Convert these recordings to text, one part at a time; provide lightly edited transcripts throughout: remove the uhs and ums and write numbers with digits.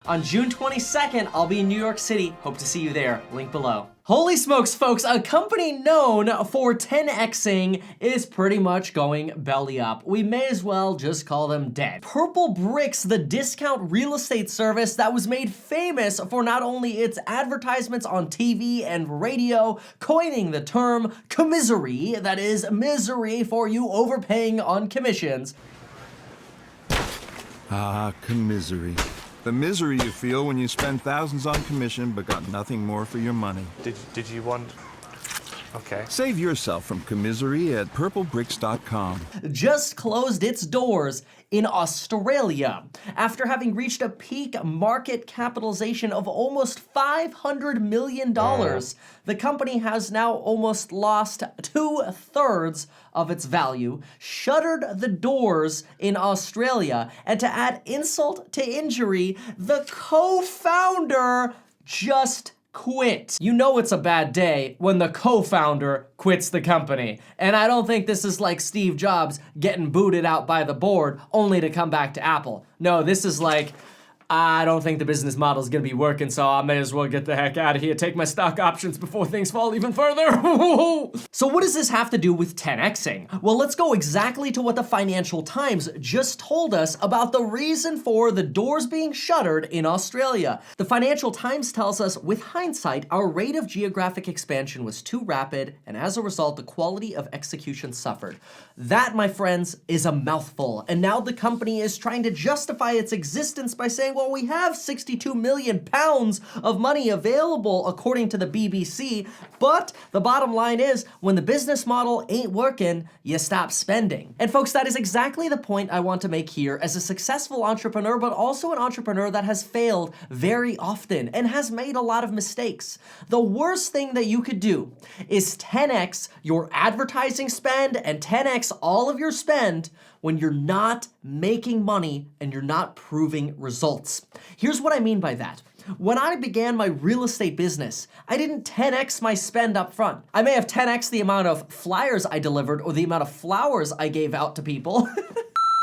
On June 22nd, I'll be in New York City. Hope to see you there. Link below. Holy smokes, folks, a company known for 10xing is pretty much going belly up. We may as well just call them dead. PurpleBricks, the discount real estate service that was made famous for not only its advertisements on TV and radio, coining the term commisery, that is misery for you overpaying on commissions. Ah, commisery. The misery you feel when you spend thousands on commission but got nothing more for your money. Did you want... Okay. Save yourself from commisery at PurpleBricks.com. Just closed its doors in Australia after having reached a peak market capitalization of almost $500 million. The company has now almost lost 2/3 of its value, shuttered the doors in Australia, and to add insult to injury, the co-founder just quit. You know it's a bad day when the co-founder quits the company. And I don't think this is like Steve Jobs getting booted out by the board only to come back to Apple. No, this is like, I don't think the business model is gonna be working, so I may as well get the heck out of here, take my stock options before things fall even further. So what does this have to do with 10xing? Well, let's go exactly to what the Financial Times just told us about the reason for the doors being shuttered in Australia. The Financial Times tells us, with hindsight, our rate of geographic expansion was too rapid, and as a result, the quality of execution suffered. That, my friends, is a mouthful, and now the company is trying to justify its existence by saying, well, we have 62 million pounds of money available according to the BBC, but the bottom line is when the business model ain't working, you stop spending. And folks, that is exactly the point I want to make here as a successful entrepreneur, but also an entrepreneur that has failed very often and has made a lot of mistakes. The worst thing that you could do is 10x your advertising spend and 10x all of your spend when you're not making money and you're not proving results. Here's what I mean by that. When I began my real estate business, I didn't 10x my spend up front. I may have 10x the amount of flyers I delivered or the amount of flowers I gave out to people.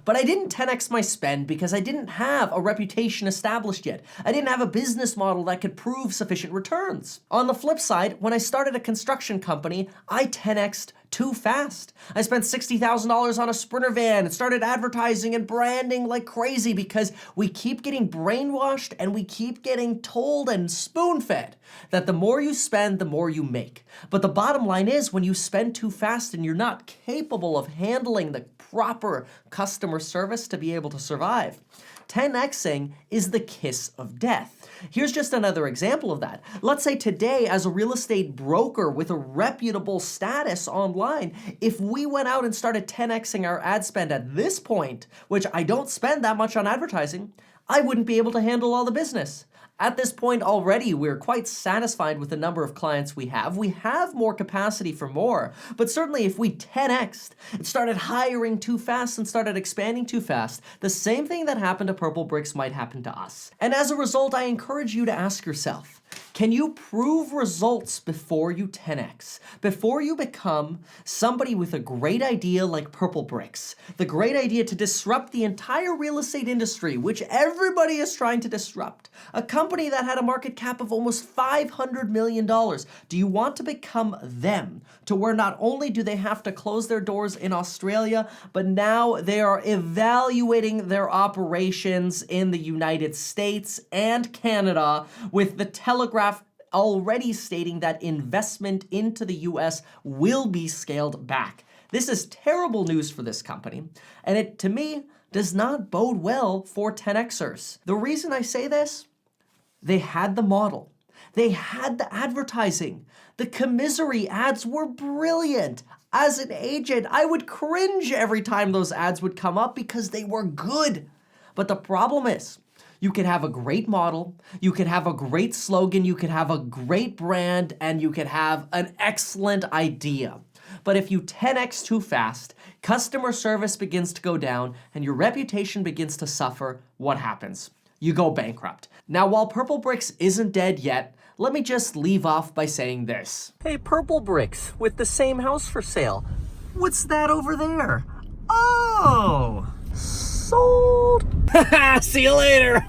But I didn't 10x my spend because I didn't have a reputation established yet. I didn't have a business model that could prove sufficient returns. On the flip side, when I started a construction company, I 10x'd too fast. I spent $60,000 on a Sprinter van and started advertising and branding like crazy because we keep getting brainwashed and we keep getting told and spoon-fed that the more you spend, the more you make. But the bottom line is when you spend too fast and you're not capable of handling the proper customer service to be able to survive, 10xing is the kiss of death. Here's just another example of that. Let's say today, as a real estate broker with a reputable status online, if we went out and started 10xing our ad spend at this point, which I don't spend that much on advertising, I wouldn't be able to handle all the business. At this point already, we're quite satisfied with the number of clients we have. We have more capacity for more, but certainly if we 10x'd and started hiring too fast and started expanding too fast, the same thing that happened to PurpleBricks might happen to us. And as a result, I encourage you to ask yourself, can you prove results before you 10x? Before you become somebody with a great idea like PurpleBricks, the great idea to disrupt the entire real estate industry, which everybody is trying to disrupt, a company that had a market cap of almost $500 million. Do you want to become them to where not only do they have to close their doors in Australia, but now they are evaluating their operations in the United States and Canada, with the Telegraph already stating that investment into the US will be scaled back. This is terrible news for this company, and it, to me, does not bode well for 10xers. The reason I say this, they had the model. They had the advertising. The commisery ads were brilliant. As an agent, I would cringe every time those ads would come up because they were good. But the problem is, you could have a great model, you could have a great slogan, you could have a great brand, and you could have an excellent idea. But if you 10x too fast, customer service begins to go down, and your reputation begins to suffer, what happens? You go bankrupt. Now, while PurpleBricks isn't dead yet, let me just leave off by saying this. Hey, PurpleBricks, with the same house for sale. What's that over there? Oh, sold. See you later.